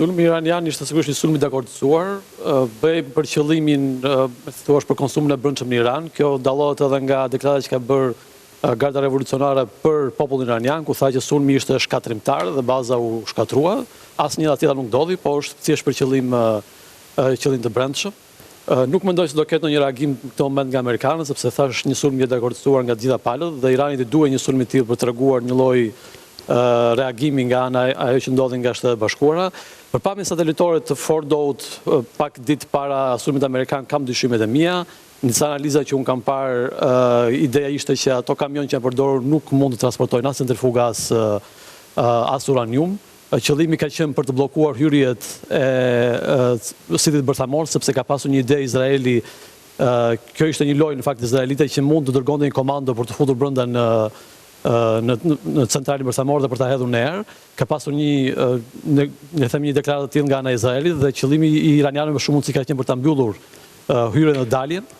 sulmi iranian ishte sigurisht një sulm i dakordsuar, bëj për qëllimin, thuaç për konsumin e brendshëm në Iran. Kjo dallohet edhe nga deklarata që ka bërë Garda Revolucionare për popullin iranian, ku tha që sulmi ishte shkatrimtar dhe baza u shkatrua. Asnjë tjetër nuk ndodhi, po është thjesht për qëllim të brendshëm. Nuk mendoj se do ketë ndonjë reagim në këtë moment nga amerikanët, sepse thash një sulm i dakordsuar nga të gjitha palët dhe Iranit i duhet një sulm i tillë për treguar një lloj reagimi nga ana ajo që ndodhi nga Shtetet e Bashkuara. Përpamjen satelitore të Fordout pak ditë para sulmit amerikan kam dyshimet e mia. Disa analiza që unë kam parë, ideja ishte që ato kamion që janë përdorur nuk mund të transportojnë as centrifuga as uranium. Qëllimi ka qenë për të bllokuar hyrjet e sitit bërthamor, sepse ka pasur një ide Izraeli, kjo ishte një lojë në fakt izraelite që mund të dërgonte një komando për të futur brenda në centralin bërthamor dhe për ta hedhur në erë. Ka pasur një deklaratë të tillë nga ana e Izraelit dhe qëllimi i iranianëve shumë mundësi ka qenë për ta mbyllur hyrjen në daljen.